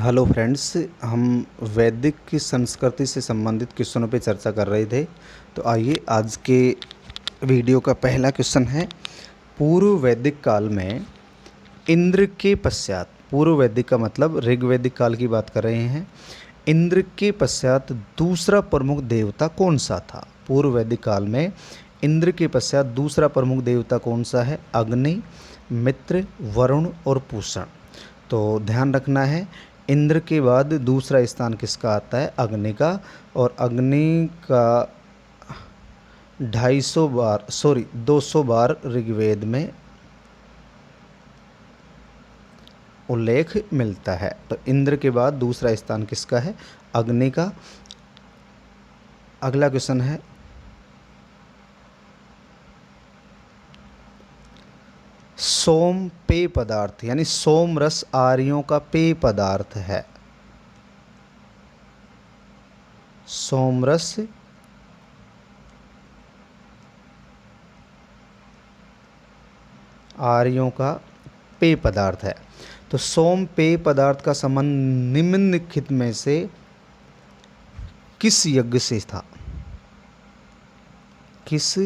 Hello friends, हम वैदिक की संस्कृति से संबंधित क्वेश्चनों पे चर्चा कर रहे थे। तो आइए आज के वीडियो का पहला क्वेश्चन है, पूर्व वैदिक काल में इंद्र के पश्चात, पूर्व वैदिक का मतलब ऋग्वैदिक काल की बात कर रहे हैं, इंद्र के पश्चात दूसरा प्रमुख देवता कौन सा था। पूर्व वैदिक काल में इंद्र के पश्चात दूसरा प्रमुख देवता कौन सा है? अग्नि, मित्र, वरुण और पूषण। तो ध्यान रखना है, इंद्र के बाद दूसरा स्थान किसका आता है? अग्नि का। और अग्नि का 200 बार ऋग्वेद में उल्लेख मिलता है। तो इंद्र के बाद दूसरा स्थान किसका है? अग्नि का। अगला क्वेश्चन है, सोम पेय पदार्थ यानी सोम रस आर्यों का पेय पदार्थ है। सोम रस आर्यों का पेय पदार्थ है। तो सोम पेय पदार्थ का संबंध निम्नलिखित में से किस यज्ञ से था? किस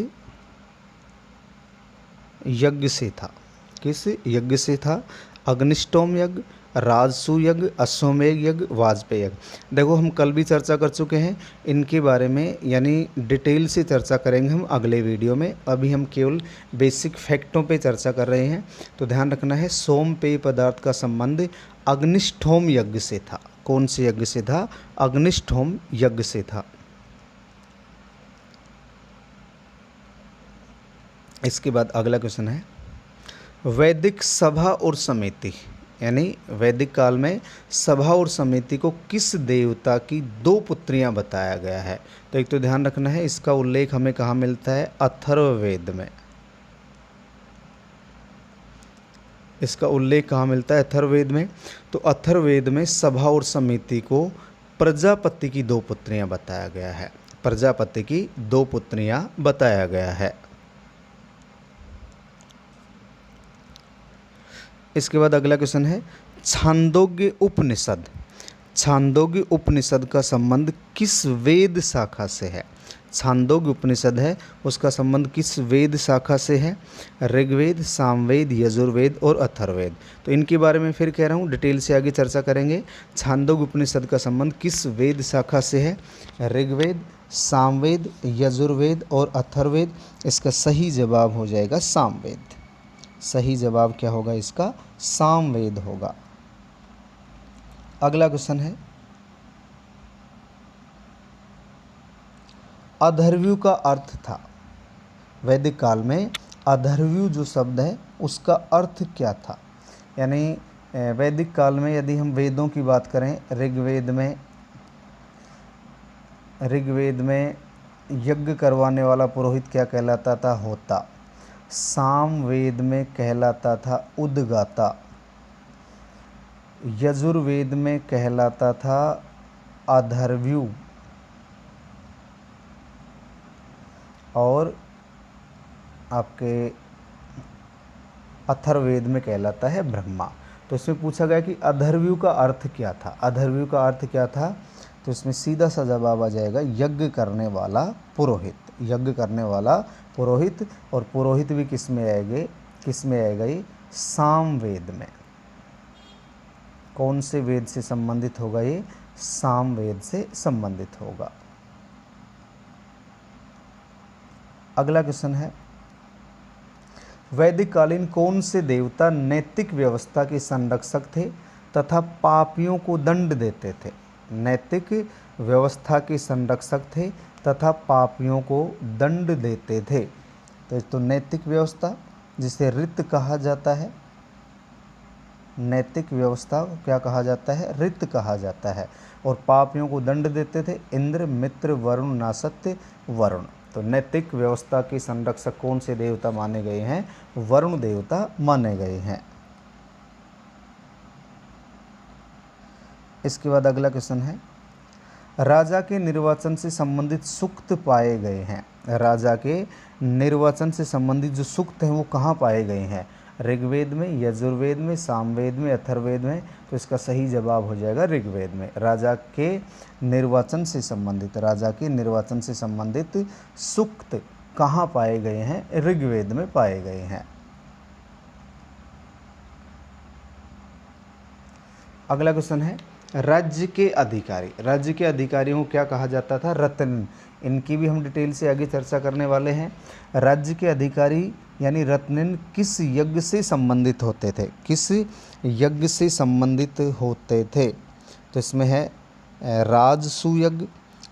यज्ञ से था? किस यज्ञ से था? अग्निष्टोम यज्ञ, राजसू यज्ञ, अश्वमेध यज्ञ, वाजपेय यज्ञ। देखो, हम कल भी चर्चा कर चुके हैं इनके बारे में, यानी डिटेल से चर्चा करेंगे हम अगले वीडियो में। अभी हम केवल बेसिक फैक्टों पे चर्चा कर रहे हैं। तो ध्यान रखना है, सोम पेय पदार्थ का संबंध अग्निष्ठोम यज्ञ से था। कौन से यज्ञ से था? अग्निष्ठोम यज्ञ से था। इसके बाद अगला क्वेश्चन है, वैदिक सभा और समिति यानी वैदिक काल में सभा और समिति को किस देवता की दो पुत्रियां बताया गया है? तो एक तो ध्यान रखना है, इसका उल्लेख हमें कहाँ मिलता है? अथर्ववेद में। इसका उल्लेख कहाँ मिलता है? अथर्ववेद में। तो अथर्ववेद में सभा और समिति को प्रजापति की दो पुत्रियां बताया गया है। प्रजापति की दो पुत्रियां बताया गया है। इसके बाद अगला क्वेश्चन है, छांदोग्य उपनिषद। छांदोग्य उपनिषद का संबंध किस वेद शाखा से है? छांदोग्य उपनिषद है, उसका संबंध किस वेद शाखा से है? ऋग्वेद, सामवेद, यजुर्वेद और अथर्ववेद। तो इनके बारे में फिर कह रहा हूँ, डिटेल से आगे चर्चा करेंगे। छांदोग्य उपनिषद का संबंध किस वेद शाखा से है? ऋग्वेद, सामवेद, यजुर्वेद और अथर्ववेद। इसका सही जवाब हो जाएगा सामवेद। सही जवाब क्या होगा इसका? सामवेद होगा। अगला क्वेश्चन है, अधर्व्यू का अर्थ था। वैदिक काल में अधर्व्यू जो शब्द है उसका अर्थ क्या था? यानी वैदिक काल में यदि हम वेदों की बात करें, ऋग्वेद में यज्ञ करवाने वाला पुरोहित क्या कहलाता था? होता। सामवेद में कहलाता था उद्गाता। यजुर्वेद में कहलाता था अधर्व्यू। और आपके अथर्ववेद में कहलाता है ब्रह्मा। तो इसमें पूछा गया कि अधर्व्यू का अर्थ क्या था? अधर्व्यू का अर्थ क्या था? तो इसमें सीधा सा जवाब आ जाएगा यज्ञ करने वाला पुरोहित। यज्ञ करने वाला पुरोहित। और पुरोहित भी किस में आएंगे? किस में आएगा ये? सामवेद में। कौन से वेद से संबंधित होगा ये? सामवेद से संबंधित होगा। अगला क्वेश्चन है, वैदिक कालीन कौन से देवता नैतिक व्यवस्था के संरक्षक थे तथा पापियों को दंड देते थे? नैतिक व्यवस्था के संरक्षक थे तथा पापियों को दंड देते थे। तो नैतिक व्यवस्था जिसे ऋत कहा जाता है, नैतिक व्यवस्था को क्या कहा जाता है? ऋत कहा जाता है। और पापियों को दंड देते थे इंद्र, मित्र, वरुण, नासत्य, वरुण। तो नैतिक व्यवस्था के संरक्षक कौन से देवता माने गए हैं? वरुण देवता माने गए हैं। इसके बाद अगला क्वेश्चन है, राजा के निर्वाचन से संबंधित सूक्त पाए गए हैं। राजा के निर्वाचन से संबंधित जो सूक्त हैं वो कहाँ पाए गए हैं? ऋग्वेद में, यजुर्वेद में, सामवेद में, अथर्ववेद में। तो इसका सही जवाब हो जाएगा ऋग्वेद में। राजा के निर्वाचन से संबंधित, राजा के निर्वाचन से संबंधित सूक्त कहाँ पाए गए हैं? ऋग्वेद में पाए गए हैं। अगला क्वेश्चन है राज्य के अधिकारी। राज्य के अधिकारियों को क्या कहा जाता था? रत्न। इनकी भी हम डिटेल से आगे चर्चा करने वाले हैं। राज्य के अधिकारी यानी रत्न किस यज्ञ से संबंधित होते थे? किस यज्ञ से संबंधित होते थे? तो इसमें है राजसूय यज्ञ,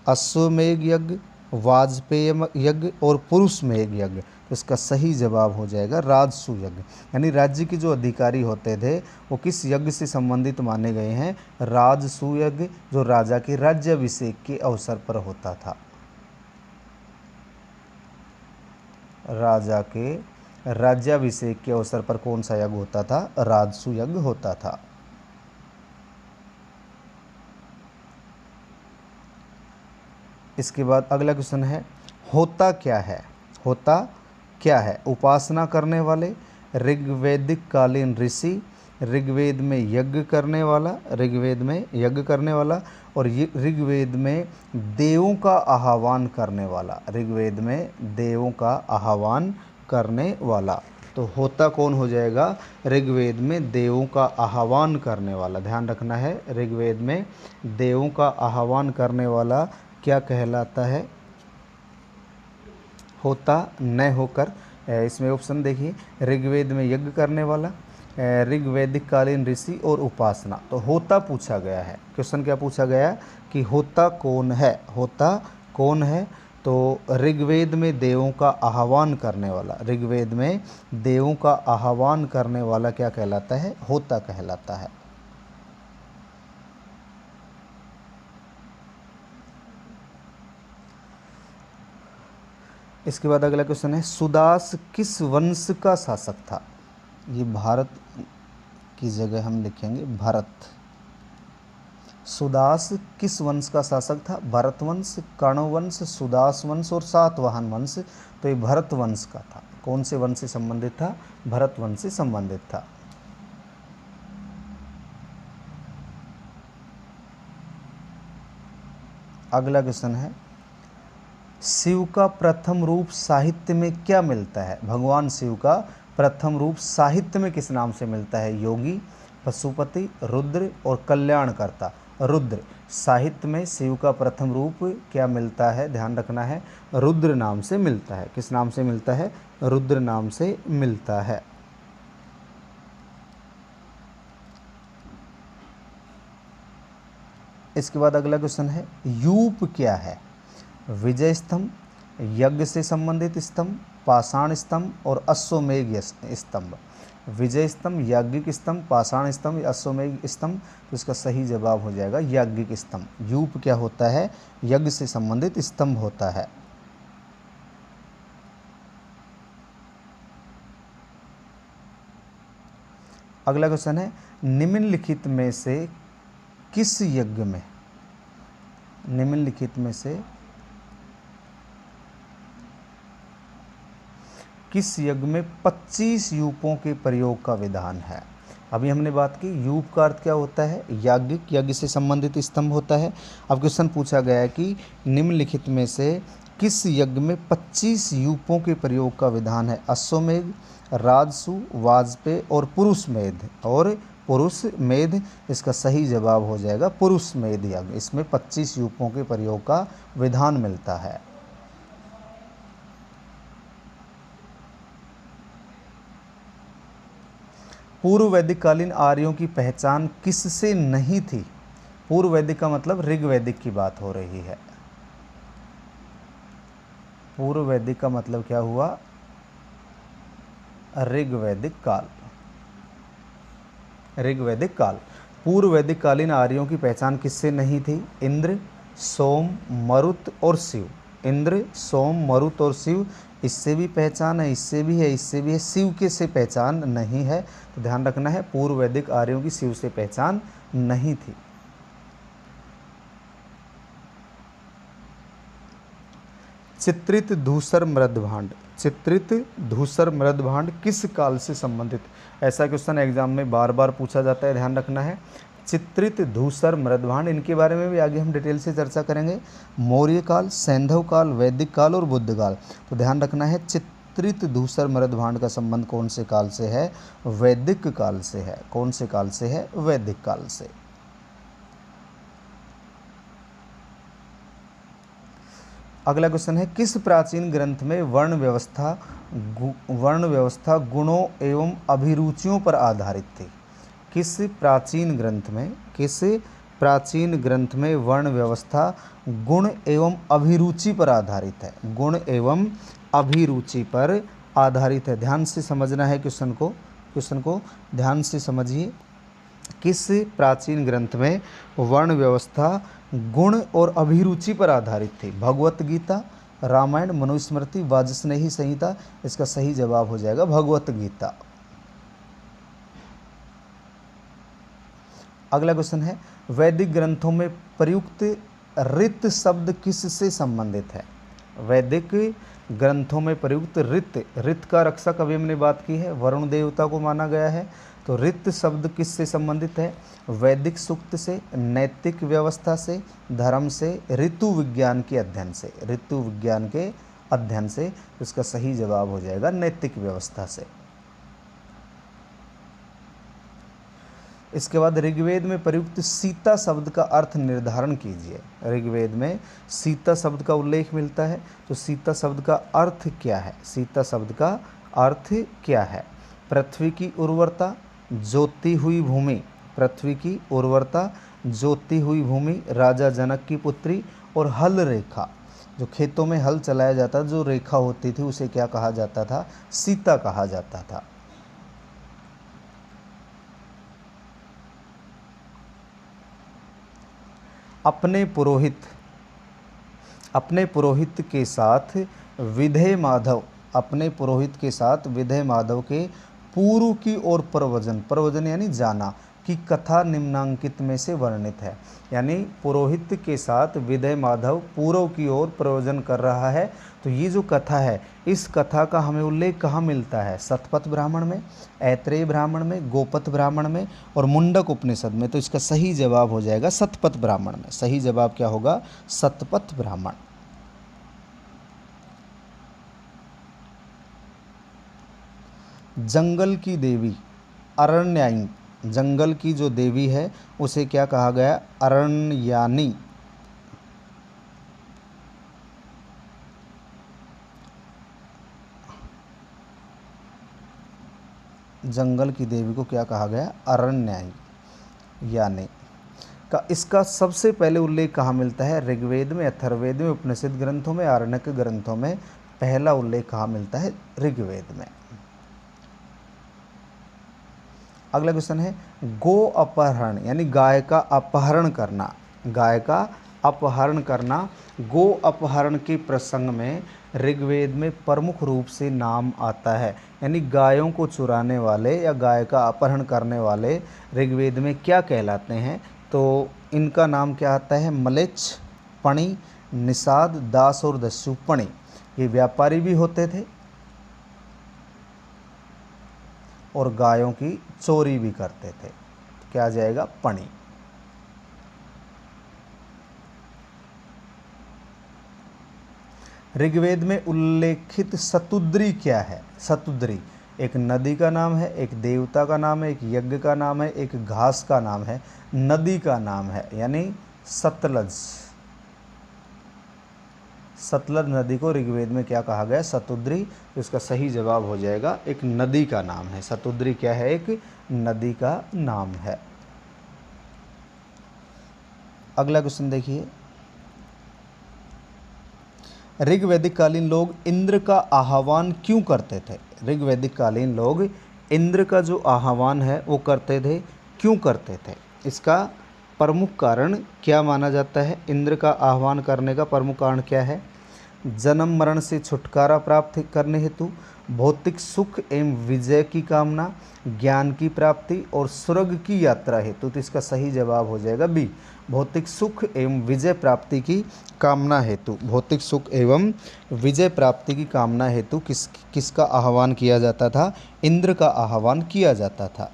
अश्वमेध यज्ञ, वाजपेय यज्ञ और पुरुषमेध यज्ञ। तो इसका सही जवाब हो जाएगा राजसूय यज्ञ। यानी राज्य के जो अधिकारी होते थे वो किस यज्ञ से संबंधित माने गए हैं? राजसूय यज्ञ, जो राजा के राज्याभिषेक के अवसर पर होता था। राजा के राज्याभिषेक के अवसर पर कौन सा यज्ञ होता था? राजसूय यज्ञ होता था। इसके बाद अगला क्वेश्चन है होता क्या है? होता क्या है? उपासना करने वाले, ऋग्वैदिक कालीन ऋषि, ऋग्वेद में यज्ञ करने वाला, ऋग्वेद में यज्ञ करने वाला और ऋग्वेद में देवों का आह्वान करने वाला, ऋग्वेद में देवों का आह्वान करने वाला। तो होता कौन हो जाएगा? ऋग्वेद में देवों का आह्वान करने वाला। ध्यान रखना है, ऋग्वेद में देवों का आह्वान करने वाला क्या कहलाता है? होता न होकर। इसमें ऑप्शन देखिए, ऋग्वेद में यज्ञ करने वाला, ऋग्वैदिक कालीन ऋषि और उपासना। तो होता पूछा गया है। क्वेश्चन क्या पूछा गया कि होता कौन है? होता कौन है? तो ऋग्वेद में देवों का आह्वान करने वाला, ऋग्वेद में देवों का आह्वान करने वाला क्या कहलाता है? होता कहलाता है। इसके बाद अगला क्वेश्चन है सुदास किस वंश का शासक था? ये भारत की जगह हम लिखेंगे भरत। सुदास किस वंश का शासक था? भरत वंश, कर्ण वंश, सुदास वंश और सातवाहन वंश। तो ये भरत वंश का था। कौन से वंश से संबंधित था? भरत वंश से संबंधित था। अगला क्वेश्चन है शिव का प्रथम रूप साहित्य में क्या मिलता है? भगवान शिव का प्रथम रूप साहित्य में किस नाम से मिलता है? योगी, पशुपति, रुद्र और कल्याणकर्ता। रुद्र। साहित्य में शिव का प्रथम रूप क्या मिलता है? ध्यान रखना है, रुद्र नाम से मिलता है। किस नाम से मिलता है? रुद्र नाम से मिलता है। इसके बाद अगला क्वेश्चन है यूप क्या है? विजय स्तंभ, यज्ञ से संबंधित स्तंभ, पाषाण स्तंभ और अश्वमेध स्तंभ। विजय स्तंभ, याज्ञिक स्तंभ, पाषाण स्तंभ या अश्वमेध स्तंभ। तो इसका सही जवाब हो जाएगा याज्ञिक स्तंभ। यूप क्या होता है? यज्ञ से संबंधित स्तंभ होता है। अगला क्वेश्चन है निम्नलिखित में से किस यज्ञ में, निम्नलिखित में से किस यज्ञ में 25 यूपों के प्रयोग का विधान है? अभी हमने बात की यूप का अर्थ क्या होता है? याज्ञिक, यज्ञ से संबंधित स्तंभ होता है। अब क्वेश्चन पूछा गया है कि निम्नलिखित में से किस यज्ञ में 25 यूपों के प्रयोग का विधान है? अश्वमेध, राजसु, वाजपेय और पुरुषमेध। और पुरुषमेध इसका सही जवाब हो जाएगा पुरुषमेध यज्ञ। इसमें 25 यूपों के प्रयोग का विधान मिलता है। पूर्व वैदिक कालीन आर्यों की पहचान किससे नहीं थी? पूर्व वैदिक का मतलब ऋग्वैदिक की बात हो रही है। पूर्व वैदिक का मतलब क्या हुआ? ऋग्वैदिक काल। ऋग्वैदिक काल। पूर्व वैदिक कालीन आर्यों की पहचान किससे नहीं थी? इंद्र, सोम, मरुत और शिव। इंद्र, सोम, मरुत और शिव। इससे भी पहचान है, इससे भी है, इससे भी है। शिव के से पहचान नहीं है। तो ध्यान रखना है पूर्व वैदिक आर्यों की शिव से पहचान नहीं थी। चित्रित धूसर मृदभांड, चित्रित धूसर मृदभांड किस काल से संबंधित? ऐसा क्वेश्चन एग्जाम में बार बार पूछा जाता है, ध्यान रखना है। चित्रित धूसर मृदभांड, इनके बारे में भी आगे हम डिटेल से चर्चा करेंगे। मौर्य काल, सैंधव काल, वैदिक काल और बुद्ध काल। तो ध्यान रखना है, चित्रित धूसर मृदभांड का संबंध कौन से काल से है? वैदिक काल से है। कौन से काल से है? वैदिक काल से। अगला क्वेश्चन है, किस प्राचीन ग्रंथ में वर्ण व्यवस्था गुणों एवं अभिरुचियों पर आधारित थी? किस प्राचीन ग्रंथ में वर्ण व्यवस्था गुण एवं अभिरुचि पर आधारित है? गुण एवं अभिरुचि पर आधारित है। ध्यान से समझना है क्वेश्चन को ध्यान से समझिए। किस प्राचीन ग्रंथ में वर्ण व्यवस्था गुण और अभिरुचि पर आधारित थी? भगवत गीता, रामायण, मनुस्मृति, वाजस्नेही संहिता। इसका सही जवाब हो जाएगा भगवत गीता। अगला क्वेश्चन है, वैदिक ग्रंथों में प्रयुक्त ऋत शब्द किससे संबंधित है? वैदिक ग्रंथों में प्रयुक्त ऋत का रक्षक, अभी हमने बात की है, वरुण देवता को माना गया है। तो ऋत शब्द किससे संबंधित है? वैदिक सूक्त से, नैतिक व्यवस्था से, धर्म से, ऋतु विज्ञान के अध्ययन से। ऋतु विज्ञान के अध्ययन से। इसका सही जवाब हो जाएगा नैतिक व्यवस्था से। इसके बाद ऋग्वेद में प्रयुक्त सीता शब्द का अर्थ निर्धारण कीजिए। ऋग्वेद में सीता शब्द का उल्लेख मिलता है, तो सीता शब्द का अर्थ क्या है? सीता शब्द का अर्थ क्या है? पृथ्वी की उर्वरता, जोती हुई भूमि। पृथ्वी की उर्वरता, जोती हुई भूमि, राजा जनक की पुत्री और हल रेखा। जो खेतों में हल चलाया जाता, जो रेखा होती थी, उसे क्या कहा जाता था? सीता कहा जाता था। अपने पुरोहित के साथ विधेय माधव, अपने पुरोहित के साथ विधेय माधव के पूर्व की ओर प्रवचन यानी जाना की कथा निम्नांकित में से वर्णित है। यानी पुरोहित के साथ विधेय माधव पूर्व की ओर प्रवचन कर रहा है। तो ये जो कथा है, इस कथा का हमें उल्लेख कहाँ मिलता है? शतपथ ब्राह्मण में, ऐत्रेय ब्राह्मण में, गोपथ ब्राह्मण में और मुंडक उपनिषद में। तो इसका सही जवाब हो जाएगा शतपथ ब्राह्मण में। सही जवाब क्या होगा? शतपथ ब्राह्मण। जंगल की देवी अरण्यायी, जंगल की जो देवी है उसे क्या कहा गया? अरण्यानी। जंगल की देवी को क्या कहा गया? अरण्यायी यानी का। इसका सबसे पहले उल्लेख कहाँ मिलता है? ऋग्वेद में, अथर्ववेद में, उपनिषद ग्रंथों में, आरण्यक ग्रंथों में। पहला उल्लेख कहाँ मिलता है? ऋग्वेद में। अगला क्वेश्चन है, गो अपहरण यानी गाय का अपहरण करना। गाय का अपहरण करना, गो अपहरण के प्रसंग में ऋग्वेद में प्रमुख रूप से नाम आता है। यानी गायों को चुराने वाले या गाय का अपहरण करने वाले ऋग्वेद में क्या कहलाते हैं? तो इनका नाम क्या आता है? मलेच्छ, पणि, निषाद, दास और दस्यु। पणि ये व्यापारी भी होते थे और गायों की चोरी भी करते थे। क्या आ जाएगा? पणि। ऋग्वेद में उल्लेखित शतुद्री क्या है? शतुद्री एक नदी का नाम है, एक देवता का नाम है, एक यज्ञ का नाम है, एक घास का नाम है, नदी का नाम है। यानी सतलज। सतलज नदी को ऋग्वेद में क्या कहा गया? शतुद्री। तो इसका सही जवाब हो जाएगा एक नदी का नाम है। शतुद्री क्या है? एक नदी का नाम है। अगला क्वेश्चन देखिए, ऋग्वैदिक कालीन लोग इंद्र का आह्वान क्यों करते थे? ऋग्वैदिक कालीन लोग इंद्र का जो आह्वान है वो करते थे, क्यों करते थे? इसका प्रमुख कारण क्या माना जाता है? इंद्र का आह्वान करने का प्रमुख कारण क्या है? जन्म मरण से छुटकारा प्राप्त करने हेतु, भौतिक सुख एवं विजय की कामना, ज्ञान की प्राप्ति और स्वर्ग की यात्रा हेतु। तो इसका सही जवाब हो जाएगा बी, भौतिक सुख एवं विजय प्राप्ति की कामना हेतु। भौतिक सुख एवं विजय प्राप्ति की कामना हेतु किसका आह्वान किया जाता था? इंद्र का आह्वान किया जाता था।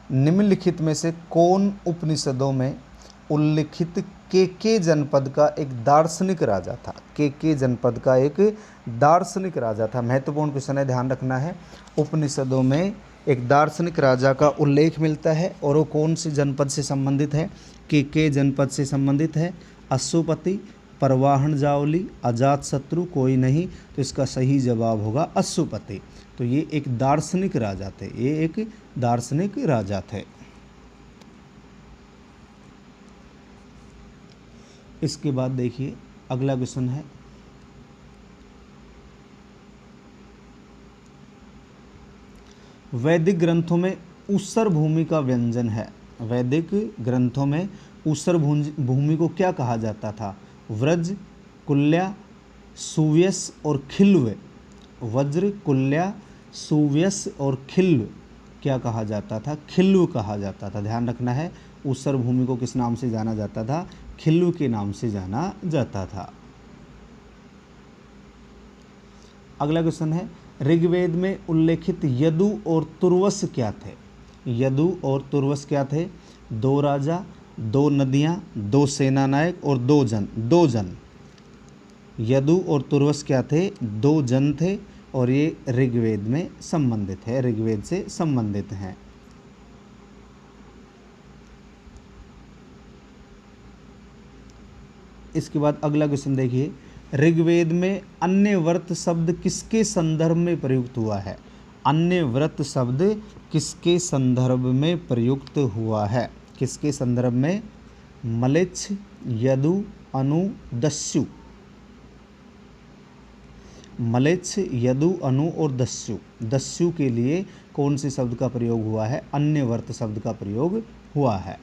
निम्नलिखित में से कौन उपनिषदों में उल्लिखित केके जनपद का एक दार्शनिक राजा था? केके जनपद का एक दार्शनिक राजा था। महत्वपूर्ण क्वेश्चन है, ध्यान रखना है। उपनिषदों में एक दार्शनिक राजा का उल्लेख मिलता है और वो कौन से जनपद से संबंधित है? केके जनपद से संबंधित है। अश्वपति, परवाहन जावली, अजात शत्रु, कोई नहीं। तो इसका सही जवाब होगा अश्वपति। तो ये एक दार्शनिक राजा थे, ये एक दार्शनिक राजा थे। इसके बाद देखिए अगला क्वेश्चन है, वैदिक ग्रंथों में ऊसर भूमि का व्यंजन है। वैदिक ग्रंथों में ऊसर भूमि को क्या कहा जाता था? व्रज, कुल्या, सुव्यस और खिल्व। वज्र, कुल्या, सुव्यस और खिल्व क्या कहा जाता था? खिल्व कहा जाता था। ध्यान रखना है, ऊसर भूमि को किस नाम से जाना जाता था? खिल्व के नाम से जाना जाता था। अगला क्वेश्चन है, ऋग्वेद में उल्लेखित यदु और तुर्वस क्या थे? यदु और तुर्वस क्या थे? 2 राजा, 2 नदियां, 2 सेनानायक और 2 जन। यदु और तुर्वस क्या थे? 2 जन थे और ये ऋग्वेद में संबंधित है, ऋग्वेद से संबंधित हैं। इसके बाद अगला क्वेश्चन देखिए, ऋग्वेद में अन्य व्रत शब्द किसके संदर्भ में प्रयुक्त हुआ है? अन्य व्रत शब्द किसके संदर्भ में प्रयुक्त हुआ है? किसके संदर्भ में? मलेच्छ, यदु, अनु, दस्यु। मलेच्छ, यदु, अनु और दस्यु। दस्यु के लिए कौन से शब्द का प्रयोग हुआ है? अन्य व्रत शब्द का प्रयोग हुआ है।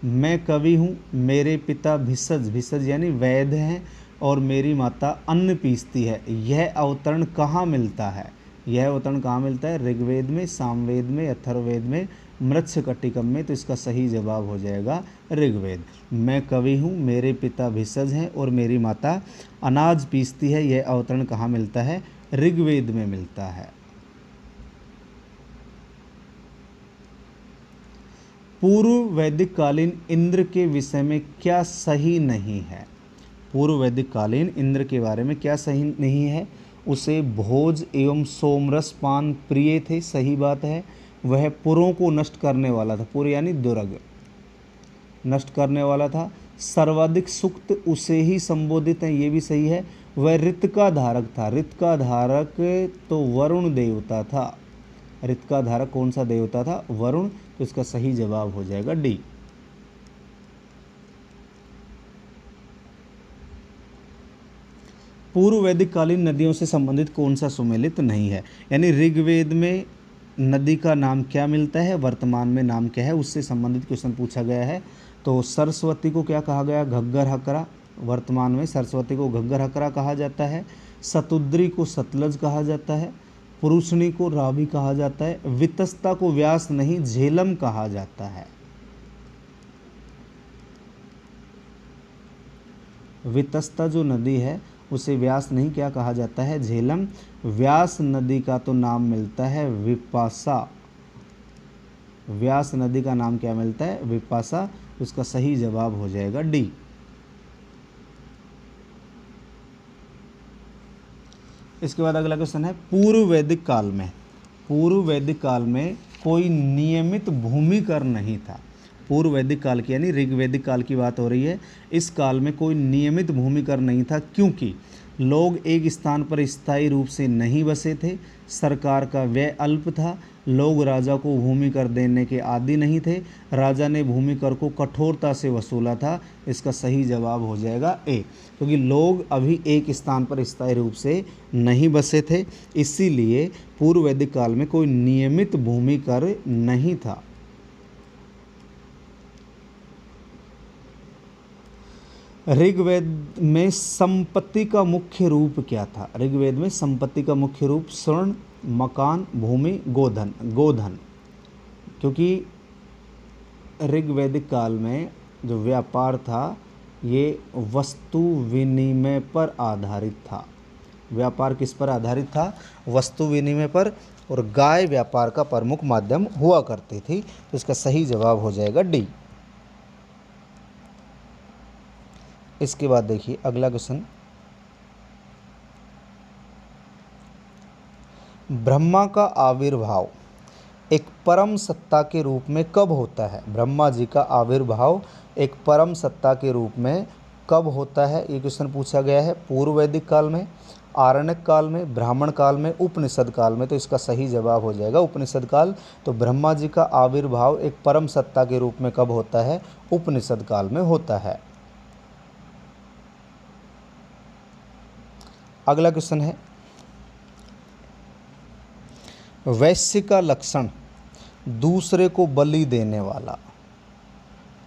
मैं कवि हूँ, मेरे पिता भिषज यानी वैद्य हैं और मेरी माता अन्न पीसती है। यह अवतरण कहाँ मिलता है? यह अवतरण कहाँ मिलता है? ऋग्वेद में, सामवेद में, अथर्ववेद में, मृच्छकटिकम में। तो इसका सही जवाब हो जाएगा ऋग्वेद। मैं कवि हूँ, मेरे पिता भिषज हैं और मेरी माता अनाज पीसती है, यह अवतरण कहाँ मिलता है? ऋग्वेद में मिलता है। पूर्व वैदिक कालीन इंद्र के विषय में क्या सही नहीं है? पूर्व वैदिक कालीन इंद्र के बारे में क्या सही नहीं है? उसे भोज एवं सोमरस पान प्रिय थे, सही बात है। वह पुरों को नष्ट करने वाला था, पुर यानी दुर्ग, नष्ट करने वाला था। सर्वाधिक सुक्त उसे ही संबोधित है, ये भी सही है। वह ऋत का धारक था। ऋत का धारक तो वरुण देवता था। ऋत का धारक कौन सा देवता था? वरुण। तो इसका सही जवाब हो जाएगा डी। पूर्व वैदिक कालीन नदियों से संबंधित कौन सा सुमेलित नहीं है? यानी ऋग्वेद में नदी का नाम क्या मिलता है, वर्तमान में नाम क्या है, उससे संबंधित क्वेश्चन पूछा गया है। तो सरस्वती को क्या कहा गया? घग्गर हकरा। वर्तमान में सरस्वती को घग्गर हकरा कहा जाता है। सतुद्री को सतलज कहा जाता है। पुरुषनी को रावी कहा जाता है। वितस्ता को व्यास नहीं झेलम कहा जाता है। वितस्ता जो नदी है उसे व्यास नहीं क्या कहा जाता है? झेलम। व्यास नदी का तो नाम मिलता है विपाशा। व्यास नदी का नाम क्या मिलता है? विपाशा। उसका सही जवाब हो जाएगा डी। इसके बाद अगला क्वेश्चन है, पूर्व वैदिक काल में, पूर्व वैदिक काल में कोई नियमित भूमिकर नहीं था। पूर्व वैदिक काल की यानी ऋग्वैदिक काल की बात हो रही है। इस काल में कोई नियमित भूमिकर नहीं था, क्योंकि लोग एक स्थान पर स्थायी रूप से नहीं बसे थे, सरकार का व्यय अल्प था, लोग राजा को भूमि कर देने के आदी नहीं थे। राजा ने भूमि कर को कठोरता से वसूला था। इसका सही जवाब हो जाएगा ए, क्योंकि लोग अभी एक स्थान पर स्थायी रूप से नहीं बसे थे, इसीलिए पूर्व वैदिक काल में कोई नियमित भूमि कर नहीं था। ऋग्वेद में संपत्ति का मुख्य रूप क्या था? ऋग्वेद में संपत्ति का मुख्य रूप स्वर्ण, मकान, भूमि, गोधन। क्योंकि ऋग्वैदिक काल में जो व्यापार था ये वस्तु विनिमय पर आधारित था। व्यापार किस पर आधारित था? वस्तु विनिमय पर, और गाय व्यापार का प्रमुख माध्यम हुआ करती थी। तो इसका सही जवाब हो जाएगा डी। इसके बाद देखिए अगला क्वेश्चन, ब्रह्मा का आविर्भाव एक परम सत्ता के रूप में कब होता है? ब्रह्मा जी का आविर्भाव एक परम सत्ता के रूप में कब होता है? ये क्वेश्चन पूछा गया है। पूर्व वैदिक काल में, आरण्यक काल में, ब्राह्मण काल में, उपनिषद काल में। तो इसका सही जवाब हो जाएगा उपनिषद काल। तो ब्रह्मा जी का आविर्भाव एक परम सत्ता के रूप में कब होता है? उपनिषद काल में होता है। अगला क्वेश्चन है, वैश्य का लक्षण दूसरे को बलि देने वाला,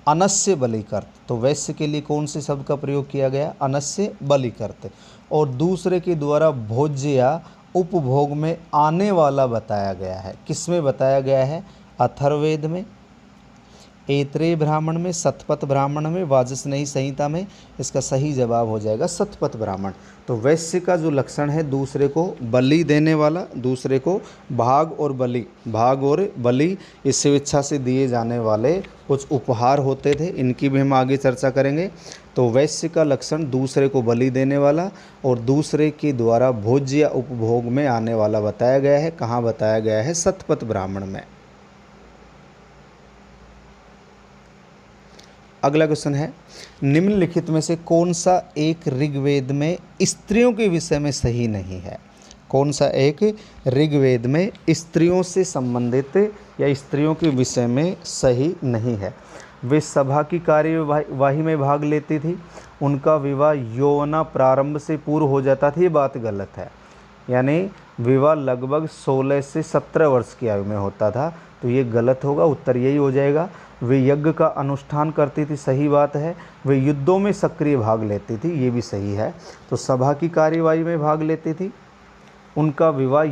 अनस्य बलि कर्त। तो वैश्य के लिए कौन से शब्द का प्रयोग किया गया? अनस्य बलि कर्त। और दूसरे के द्वारा भोज्य या उपभोग में आने वाला बताया गया है। किस में बताया गया है? अथर्ववेद में, ऐतरेय ब्राह्मण में, शतपथ ब्राह्मण में, वाजस्नेयी संहिता में। इसका सही जवाब हो जाएगा शतपथ ब्राह्मण। तो वैश्य का जो लक्षण है दूसरे को बलि देने वाला, दूसरे को भाग और बलि इस स्वेच्छा से दिए जाने वाले कुछ उपहार होते थे, इनकी भी हम आगे चर्चा करेंगे। तो वैश्य का लक्षण दूसरे को बलि देने वाला और दूसरे के द्वारा भोज्य या उपभोग में आने वाला बताया गया है। कहाँ बताया गया है? शतपथ ब्राह्मण में। अगला क्वेश्चन है, निम्नलिखित में से कौन सा एक ऋग्वेद में स्त्रियों के विषय में सही नहीं है? कौन सा एक ऋग्वेद में स्त्रियों से संबंधित या स्त्रियों के विषय में सही नहीं है? वे सभा की कार्यवाही में भाग लेती थी, उनका विवाह यौवना प्रारंभ से पूर्व हो जाता था। ये बात गलत है, यानी विवाह लगभग 16 से 17 वर्ष की आयु में होता था। तो ये गलत होगा, उत्तर यही हो जाएगा। वे यज्ञ का अनुष्ठान करती थी, सही बात है। वे युद्धों में सक्रिय भाग लेती थी, ये भी सही है। तो सभा की कार्यवाही में भाग लेती थी, उनका विवाह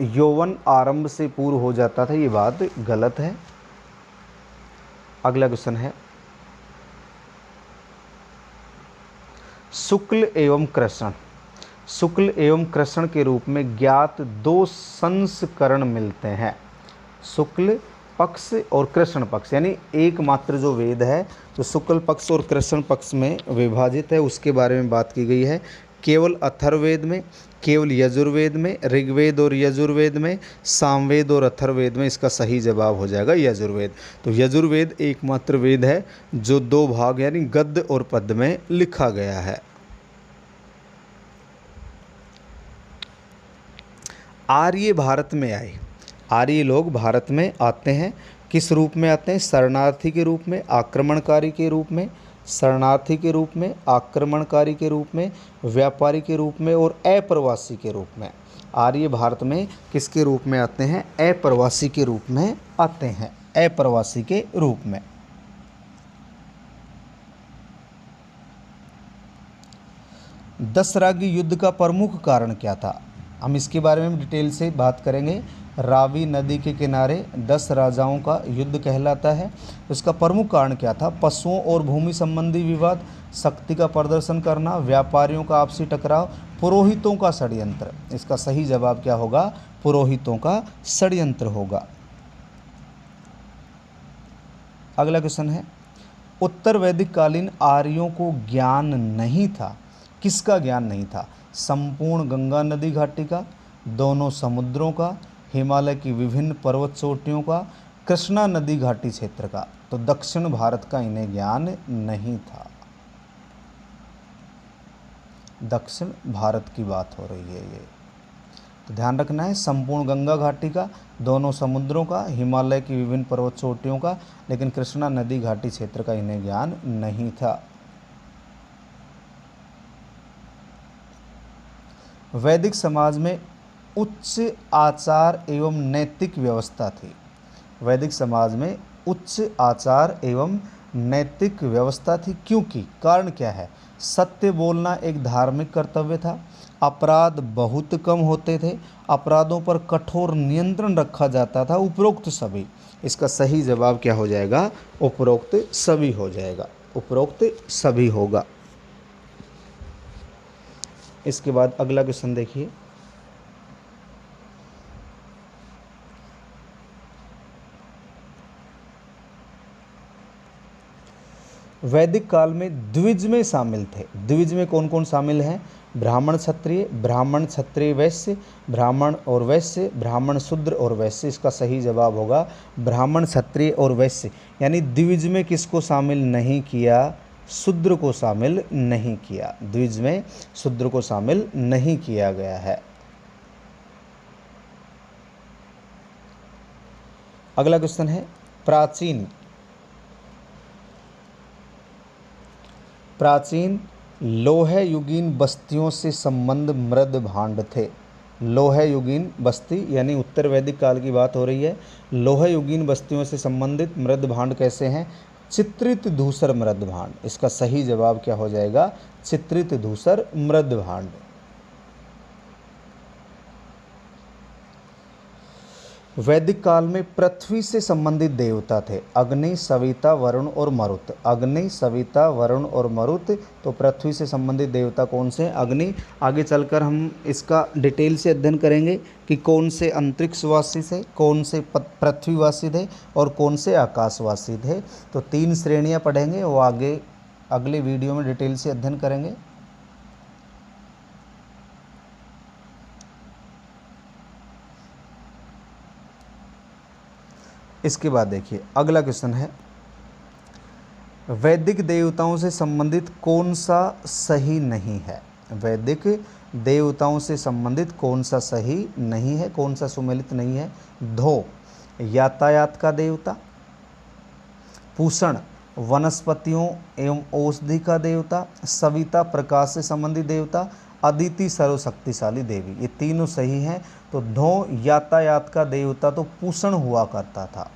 यौवन आरंभ से पूर्व हो जाता था, ये बात गलत है। अगला क्वेश्चन है, शुक्ल एवं कृष्ण के रूप में ज्ञात 2 संस्करण मिलते हैं। शुक्ल पक्ष और कृष्ण पक्ष, यानी एकमात्र जो वेद है जो शुक्ल पक्ष और कृष्ण पक्ष में विभाजित है, उसके बारे में बात की गई है। केवल अथर्ववेद में, केवल यजुर्वेद में, ऋग्वेद और यजुर्वेद में, सामवेद और अथर्ववेद में। इसका सही जवाब हो जाएगा यजुर्वेद। तो यजुर्वेद एकमात्र वेद है जो 2 भाग यानी गद्य और पद्य में लिखा गया है। आर्य भारत में आए। आर्य लोग भारत में आते हैं, किस रूप में आते हैं? शरणार्थी के रूप में, आक्रमणकारी के रूप में, शरणार्थी के रूप में, आक्रमणकारी के रूप में, व्यापारी के रूप में और अप्रवासी के रूप में। आर्य भारत में किसके रूप में आते हैं? अप्रवासी के रूप में आते हैं, अप्रवासी के रूप में। दशरागी युद्ध का प्रमुख कारण क्या था? हम इसके बारे में डिटेल से बात करेंगे। रावी नदी के किनारे 10 राजाओं का युद्ध कहलाता है। इसका प्रमुख कारण क्या था? पशुओं और भूमि संबंधी विवाद, शक्ति का प्रदर्शन करना, व्यापारियों का आपसी टकराव, पुरोहितों का षड्यंत्र। इसका सही जवाब क्या होगा? पुरोहितों का षड्यंत्र होगा। अगला क्वेश्चन है, उत्तर वैदिक कालीन आर्यों को ज्ञान नहीं था। किसका ज्ञान नहीं था? संपूर्ण गंगा नदी घाटी का, दोनों समुद्रों का, हिमालय की विभिन्न पर्वत चोटियों का, कृष्णा नदी घाटी क्षेत्र का। तो दक्षिण भारत का इन्हें ज्ञान नहीं था। दक्षिण भारत की बात हो रही है ये। तो ध्यान रखना है संपूर्ण गंगा घाटी का, दोनों समुद्रों का, हिमालय की विभिन्न पर्वत चोटियों का, लेकिन कृष्णा नदी घाटी क्षेत्र का इन्हें ज्ञान नहीं था। वैदिक समाज में उच्च आचार एवं नैतिक व्यवस्था थी। वैदिक समाज में उच्च आचार एवं नैतिक व्यवस्था थी, क्योंकि कारण क्या है? सत्य बोलना एक धार्मिक कर्तव्य था, अपराध बहुत कम होते थे, अपराधों पर कठोर नियंत्रण रखा जाता था। उपरोक्त सभी, इसका सही जवाब क्या हो जाएगा? उपरोक्त सभी हो जाएगा, उपरोक्त सभी होगा। इसके बाद अगला क्वेश्चन देखिए। वैदिक काल में द्विज में शामिल थे। द्विज में कौन कौन शामिल हैं? ब्राह्मण क्षत्रिय, ब्राह्मण क्षत्रिय वैश्य, ब्राह्मण और वैश्य, ब्राह्मण शूद्र और वैश्य। इसका सही जवाब होगा ब्राह्मण क्षत्रिय और वैश्य। यानी द्विज में किसको शामिल नहीं किया? शूद्र को शामिल नहीं किया। द्विज में शूद्र को शामिल नहीं किया गया है। अगला क्वेश्चन है, प्राचीन लोह युगीन बस्तियों से संबंध मृद भांड थे। लोह युगीन बस्ती यानी उत्तर वैदिक काल की बात हो रही है। लोह युगीन बस्तियों से संबंधित मृद भांड कैसे हैं? चित्रित धूसर मृद भांड। इसका सही जवाब क्या हो जाएगा? चित्रित धूसर मृद भांड। वैदिक काल में पृथ्वी से संबंधित देवता थे अग्नि, सविता, वरुण और मरुत। अग्नि, सविता, वरुण और मरुत। तो पृथ्वी से संबंधित देवता कौन से? अग्नि। आगे चलकर हम इसका डिटेल से अध्ययन करेंगे कि कौन से अंतरिक्षवासी थे, कौन से पृथ्वीवासी थे और कौन से आकाशवासी थे। तो 3 श्रेणियाँ पढ़ेंगे, वो आगे अगले वीडियो में डिटेल से अध्ययन करेंगे। इसके बाद देखिए अगला क्वेश्चन है, वैदिक देवताओं से संबंधित कौन सा सही नहीं है? वैदिक देवताओं से संबंधित कौन सा सही नहीं है, कौन सा सुमेलित नहीं है? धो यातायात का देवता, पूषण वनस्पतियों एवं औषधि का देवता, सविता प्रकाश से संबंधित देवता, अदिति सर्वशक्तिशाली देवी। ये तीनों सही हैं। तो धो यातायात का देवता तो पूषण हुआ करता था।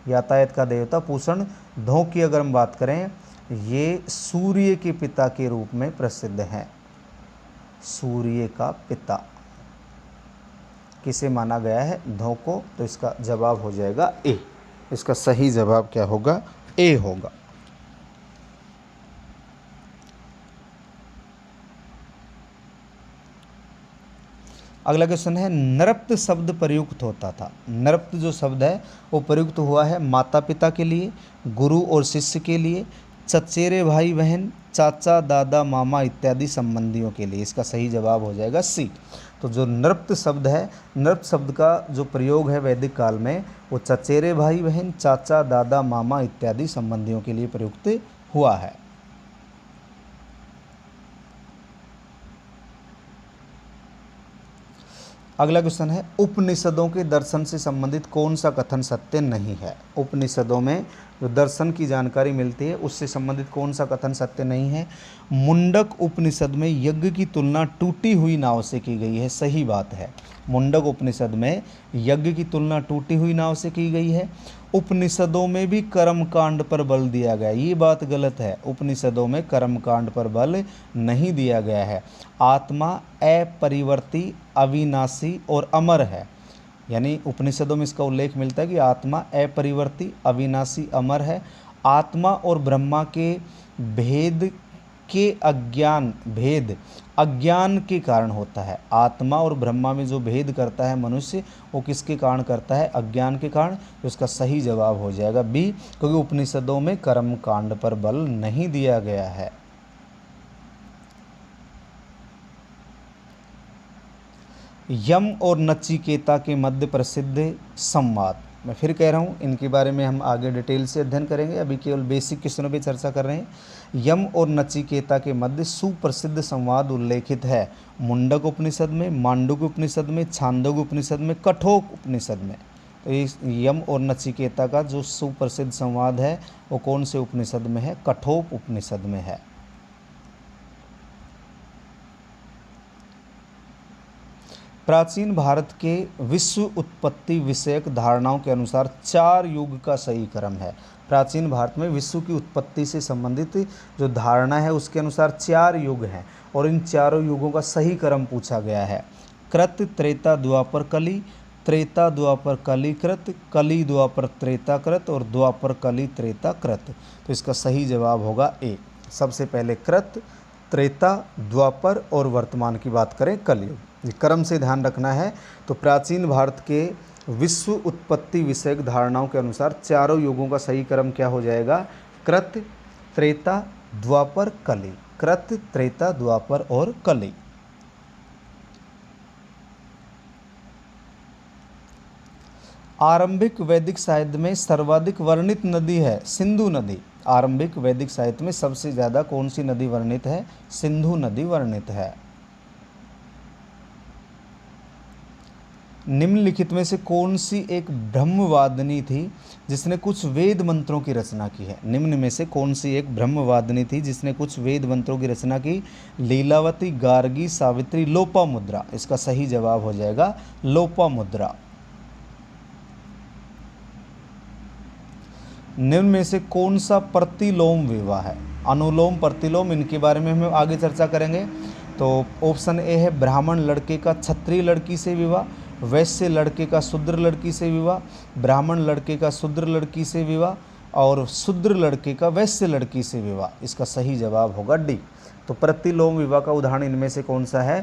यातायात का देवता पूषण। धो की अगर हम बात करें, ये सूर्य के पिता के रूप में प्रसिद्ध है। सूर्य का पिता किसे माना गया है? धो को। तो इसका जवाब हो जाएगा ए। इसका सही जवाब क्या होगा? ए होगा। अगला क्वेश्चन है, नृप्त शब्द प्रयुक्त होता था। नृप्त जो शब्द है वो प्रयुक्त हुआ है माता पिता के लिए, गुरु और शिष्य के लिए, चचेरे भाई बहन, चाचा दादा मामा इत्यादि संबंधियों के लिए। इसका सही जवाब हो जाएगा सी। तो जो नृप्त शब्द है, नृप्त शब्द का जो प्रयोग है वैदिक काल में, वो चचेरे भाई बहन, चाचा दादा मामा इत्यादि संबंधियों के लिए प्रयुक्त हुआ है। अगला क्वेश्चन है, उपनिषदों के दर्शन से संबंधित कौन सा कथन सत्य नहीं है? उपनिषदों में जो दर्शन की जानकारी मिलती है उससे संबंधित कौन सा कथन सत्य नहीं है? मुंडक उपनिषद में यज्ञ की तुलना टूटी हुई नाव से की गई है। सही बात है। मुंडक उपनिषद में यज्ञ की तुलना टूटी हुई नाव से की गई है। उपनिषदों में भी कर्मकांड पर बल दिया गया, ये बात गलत है। उपनिषदों में कर्मकांड पर बल नहीं दिया गया है। आत्मा अपरिवर्ती, अविनाशी और अमर है। यानी उपनिषदों में इसका उल्लेख मिलता है कि आत्मा अपरिवर्ती, अविनाशी, अमर है। आत्मा और ब्रह्मा के भेद अज्ञान के कारण होता है। आत्मा और ब्रह्मा में जो भेद करता है मनुष्य, वो किसके कारण करता है? अज्ञान के कारण। तो इसका सही जवाब हो जाएगा बी, क्योंकि उपनिषदों में कर्म कांड पर बल नहीं दिया गया है। यम और नचिकेता के मध्य प्रसिद्ध संवाद। मैं फिर कह रहा हूँ, इनके बारे में हम आगे डिटेल से अध्ययन करेंगे, अभी केवल बेसिक क्वेश्चनों पे चर्चा कर रहे हैं। यम और नचिकेता के मध्य सुप्रसिद्ध संवाद उल्लेखित है मुंडक उपनिषद में, मांडुक्य उपनिषद में, छांदोग्य उपनिषद में, कठोप उपनिषद में। तो इस यम और नचिकेता का जो सुप्रसिद्ध संवाद है वो कौन से उपनिषद में है? कठोप उपनिषद में है। प्राचीन भारत के विश्व उत्पत्ति विषयक धारणाओं के अनुसार 4 युग का सही क्रम है। प्राचीन भारत में विश्व की उत्पत्ति से संबंधित जो धारणा है उसके अनुसार 4 युग हैं और इन चारों युगों का सही क्रम पूछा गया है। कृत, त्रेता, द्वापर, कली, त्रेता द्वापर कली कृत, कली द्वापर त्रेता कृत और द्वापर कली त्रेता कृत। तो इसका सही जवाब होगा ए। सबसे पहले कृत, त्रेता, द्वापर और वर्तमान की बात करें कलयुग। ये क्रम से ध्यान रखना है। तो प्राचीन भारत के विश्व उत्पत्ति विषयक धारणाओं के अनुसार चारों युगों का सही क्रम क्या हो जाएगा? कृत, त्रेता, द्वापर, कली। कृत, त्रेता, द्वापर और कली। आरंभिक वैदिक साहित्य में सर्वाधिक वर्णित नदी है सिंधु नदी। आरंभिक वैदिक साहित्य में सबसे ज़्यादा कौन सी नदी वर्णित है? सिंधु नदी वर्णित है। निम्नलिखित में से कौन सी एक ब्रह्मवादिनी थी जिसने कुछ वेद मंत्रों की रचना की है? निम्न में से कौन सी एक ब्रह्मवादिनी थी जिसने कुछ वेद मंत्रों की रचना की? लीलावती, गार्गी, सावित्री, लोपामुद्रा। इसका सही जवाब हो जाएगा लोपामुद्रा। निम्न में से कौन सा प्रतिलोम विवाह है? अनुलोम, प्रतिलोम, इनके बारे में हम आगे चर्चा करेंगे। तो ऑप्शन ए है ब्राह्मण लड़के का क्षत्रिय लड़की से विवाह, वैश्य लड़के का शूद्र लड़की से विवाह, ब्राह्मण लड़के का शूद्र लड़की से विवाह और शूद्र लड़के का वैश्य लड़की से विवाह। इसका सही जवाब होगा डी। तो प्रतिलोम विवाह का उदाहरण इनमें से कौन सा है?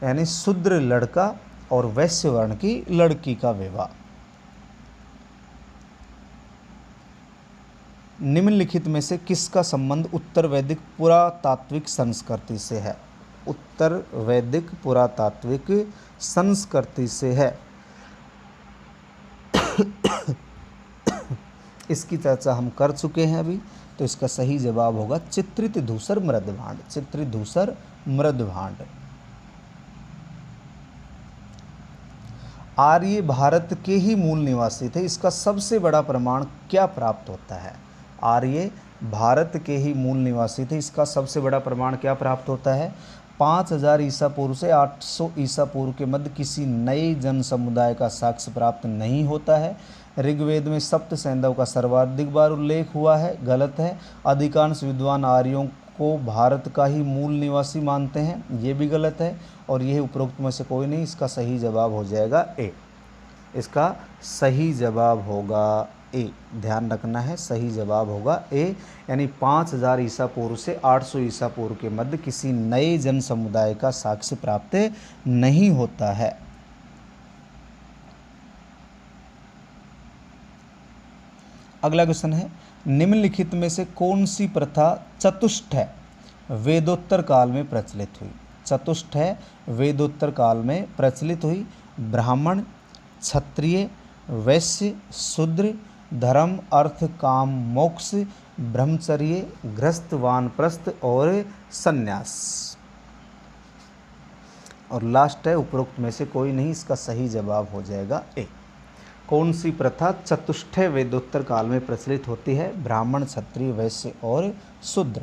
यानी शूद्र लड़का और वैश्य वर्ण की लड़की का विवाह। निम्नलिखित में से किसका संबंध उत्तर वैदिक पुरातात्विक संस्कृति से है? उत्तर वैदिक पुरातात्विक संस्कृति से है। इसकी चर्चा हम कर चुके हैं अभी। तो इसका सही जवाब होगा चित्रित धूसर मृदभांड। चित्रित धूसर मृदभांड। आर्य भारत के ही मूल निवासी थे, इसका सबसे बड़ा प्रमाण क्या प्राप्त होता है? आर्य भारत के ही मूल निवासी थे, इसका सबसे बड़ा प्रमाण क्या प्राप्त होता है? 5000 ईसा पूर्व से 800 ईसा पूर्व के मध्य किसी नए जन समुदाय का साक्ष्य प्राप्त नहीं होता है। ऋग्वेद में सप्त सैंधव का सर्वाधिक बार उल्लेख हुआ है, गलत है। अधिकांश विद्वान आर्यों को भारत का ही मूल निवासी मानते हैं, ये भी गलत है। और यह उपरोक्त में से कोई नहीं। इसका सही जवाब हो जाएगा ए। इसका सही जवाब होगा ए। ध्यान रखना है, सही जवाब होगा ए। यानी 5000 ईसा पूर्व से 800 ईसा पूर्व के मध्य किसी नए जन समुदाय का साक्ष्य प्राप्त नहीं होता है। अगला क्वेश्चन है, निम्नलिखित में से कौन सी प्रथा चतुष्ट वेदोत्तर काल में प्रचलित हुई? चतुष्ट वेदोत्तर काल में प्रचलित हुई। ब्राह्मण, क्षत्रिय, वैश्य, शूद्र, धर्म, अर्थ, काम, मोक्ष, ब्रह्मचर्य, गृहस्थ, वानप्रस्थ और सन्यास। और लास्ट है उपरोक्त में से कोई नहीं। इसका सही जवाब हो जाएगा ए। कौन सी प्रथा चतुष्ट वेदोत्तर काल में प्रचलित होती है? ब्राह्मण, क्षत्रिय, वैश्य और शूद्र।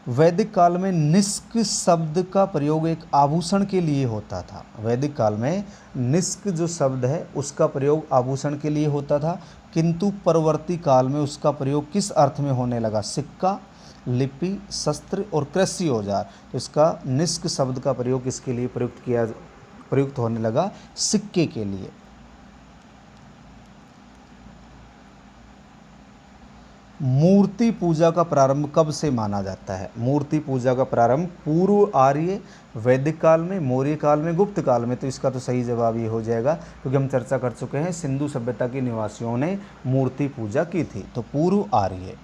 वैदिक काल में निष्क शब्द का प्रयोग एक आभूषण के लिए होता था। वैदिक काल में निष्क जो शब्द है उसका प्रयोग आभूषण के लिए होता था, किंतु परवर्ती काल में उसका प्रयोग किस अर्थ में होने लगा? सिक्का, लिपि, शस्त्र और कृषि औजार। तो इसका निष्क शब्द का प्रयोग किसके लिए प्रयुक्त होने लगा? सिक्के के लिए। मूर्ति पूजा का प्रारंभ कब से माना जाता है? मूर्ति पूजा का प्रारंभ पूर्व आर्य वैदिक काल में, मौर्य काल में, गुप्त काल में। तो इसका तो सही जवाब ये हो जाएगा, क्योंकि हम चर्चा कर चुके हैं सिंधु सभ्यता के निवासियों ने मूर्ति पूजा की थी। तो पूर्व आर्य।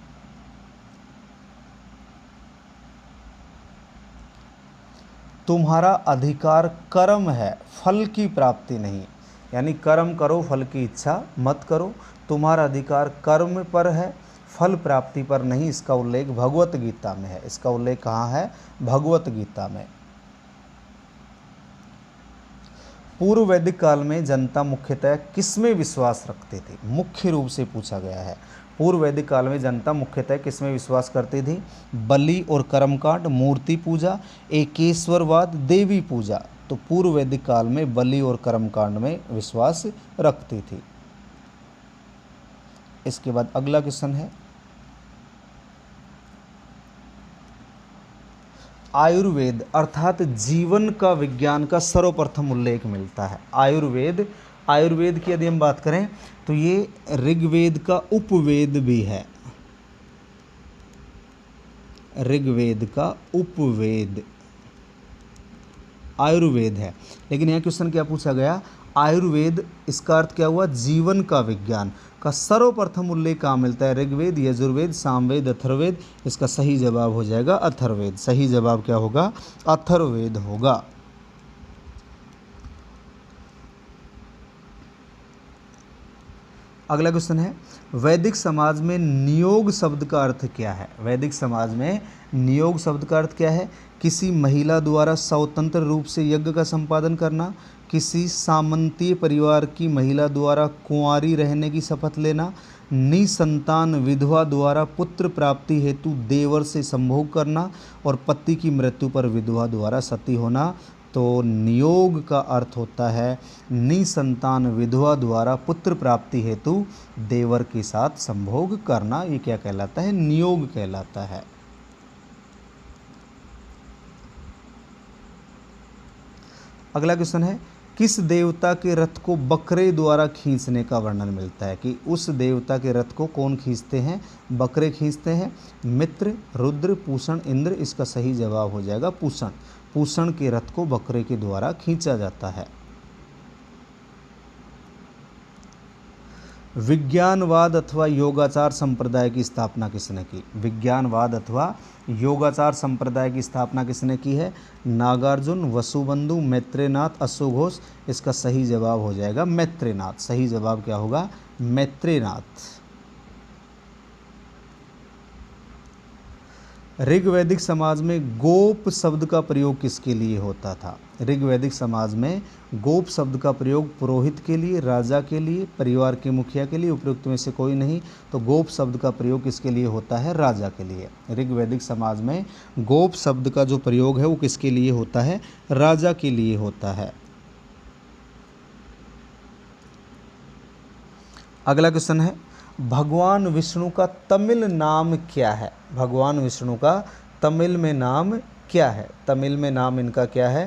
तुम्हारा अधिकार कर्म है, फल की प्राप्ति नहीं। यानी कर्म करो, फल की इच्छा मत करो। तुम्हारा अधिकार कर्म पर है, फल प्राप्ति पर नहीं। इसका उल्लेख भगवत गीता में है। इसका उल्लेख कहाँ है? भगवत गीता में। पूर्व वैदिक काल में जनता मुख्यतः किसमें विश्वास रखते थे? मुख्य रूप से पूछा गया है। पूर्व वैदिक काल में जनता मुख्यतः किसमें विश्वास करती थी? बलि और कर्मकांड, मूर्ति पूजा, एकेश्वरवाद, देवी पूजा। तो पूर्व वैदिक काल में बलि और कर्मकांड में विश्वास रखती थी। इसके बाद अगला क्वेश्चन है, आयुर्वेद अर्थात जीवन का विज्ञान का सर्वप्रथम उल्लेख मिलता है। आयुर्वेद की यदि हम बात करें तो ये ऋग्वेद का उपवेद भी है। ऋग्वेद का उपवेद आयुर्वेद है। लेकिन यहाँ क्वेश्चन क्या पूछा गया? आयुर्वेद, इसका अर्थ क्या हुआ? जीवन का विज्ञान का सर्वप्रथम उल्लेख कहाँ मिलता है? ऋग्वेद, यजुर्वेद, सामवेद, अथर्ववेद। इसका सही जवाब हो जाएगा अथर्ववेद। सही जवाब क्या होगा? अथर्ववेद होगा। अगला क्वेश्चन है, वैदिक समाज में नियोग शब्द का अर्थ क्या है? वैदिक समाज में नियोग शब्द का अर्थ क्या है? किसी महिला द्वारा स्वतंत्र रूप से यज्ञ का संपादन करना, किसी सामंतीय परिवार की महिला द्वारा कुंवारी रहने की शपथ लेना, निसंतान विधवा द्वारा पुत्र प्राप्ति हेतु देवर से संभोग करना, और पति की मृत्यु पर विधवा द्वारा सती होना। तो नियोग का अर्थ होता है निसंतान विधवा द्वारा पुत्र प्राप्ति हेतु देवर के साथ संभोग करना। ये क्या कहलाता है? नियोग कहलाता है। अगला क्वेश्चन है, किस देवता के रथ को बकरे द्वारा खींचने का वर्णन मिलता है? कि उस देवता के रथ को कौन खींचते हैं? बकरे खींचते हैं। मित्र, रुद्र, पूषण, इंद्र। इसका सही जवाब हो जाएगा पूषण। पूषण के रथ को बकरे के द्वारा खींचा जाता है। विज्ञानवाद अथवा योगाचार संप्रदाय की स्थापना किसने की? विज्ञानवाद अथवा योगाचार संप्रदाय की स्थापना किसने की है? नागार्जुन, वसुबंधु, मैत्रेयनाथ, अश्वघोष। इसका सही जवाब हो जाएगा मैत्रेयनाथ। सही जवाब क्या होगा? मैत्रेयनाथ। ऋग्वैदिक समाज में गोप शब्द का प्रयोग किसके लिए होता था? ऋग्वैदिक समाज में गोप शब्द का प्रयोग पुरोहित के लिए, राजा के लिए, परिवार के मुखिया के लिए, उपयुक्त में से कोई नहीं। तो गोप शब्द का प्रयोग किसके लिए होता है? राजा के लिए। ऋग्वैदिक समाज में गोप शब्द का जो प्रयोग है वो किसके लिए होता है? राजा के लिए होता है। अगला क्वेश्चन है, भगवान विष्णु का तमिल नाम क्या है? भगवान विष्णु का तमिल में नाम क्या है? तमिल में नाम इनका क्या है?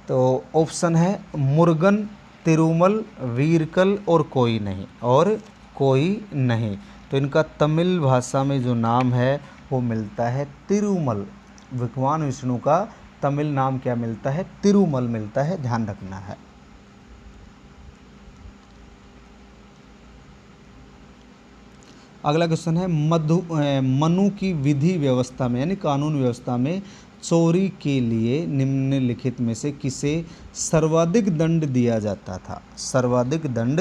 तो ऑप्शन है मुरुगन, तिरुमल, वीरकल और कोई नहीं। और कोई नहीं। तो इनका तमिल भाषा में जो नाम है वो मिलता है तिरुमल। भगवान विष्णु का तमिल नाम क्या मिलता है? तिरुमल मिलता है। ध्यान रखना है। अगला क्वेश्चन है, मनु की विधि व्यवस्था में यानी कानून व्यवस्था में चोरी के लिए निम्नलिखित में से किसे सर्वाधिक दंड दिया जाता था? सर्वाधिक दंड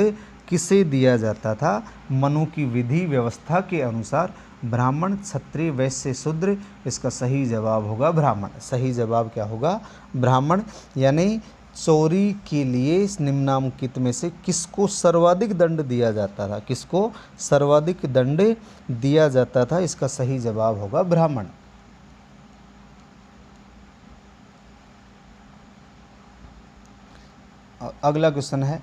किसे दिया जाता था? मनु की विधि व्यवस्था के अनुसार ब्राह्मण, क्षत्रिय, वैश्य, शूद्र। इसका सही जवाब होगा ब्राह्मण। सही जवाब क्या होगा? ब्राह्मण। यानी चोरी के लिए निम्नांकित में से किसको सर्वाधिक दंड दिया जाता था? किसको सर्वाधिक दंड दिया जाता था? इसका सही जवाब होगा ब्राह्मण। अगला क्वेश्चन है,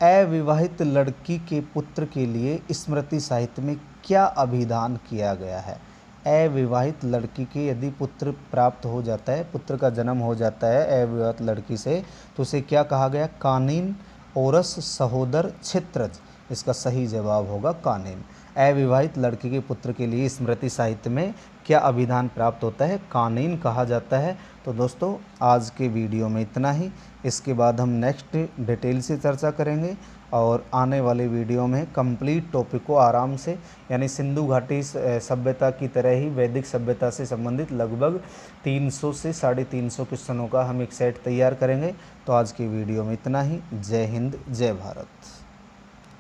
अविवाहित लड़की के पुत्र के लिए स्मृति साहित्य में क्या अभिधान किया गया है? अविवाहित लड़की के यदि पुत्र प्राप्त हो जाता है, पुत्र का जन्म हो जाता है अविवाहित लड़की से, तो उसे क्या कहा गया? कानीन, औरस, सहोदर, क्षत्रज। इसका सही जवाब होगा कानीन। अविवाहित लड़की के पुत्र के लिए स्मृति साहित्य में क्या अभिधान प्राप्त होता है? कानीन कहा जाता है। तो दोस्तों आज के वीडियो में इतना ही। इसके बाद हम नेक्स्ट डिटेल से चर्चा करेंगे। और आने वाले वीडियो में कंप्लीट टॉपिक को आराम से, यानी सिंधु घाटी सभ्यता की तरह ही वैदिक सभ्यता से संबंधित लगभग 300 से 350 क्वेश्चनों का हम एक सेट तैयार करेंगे। तो आज की वीडियो में इतना ही। जय हिंद, जय भारत।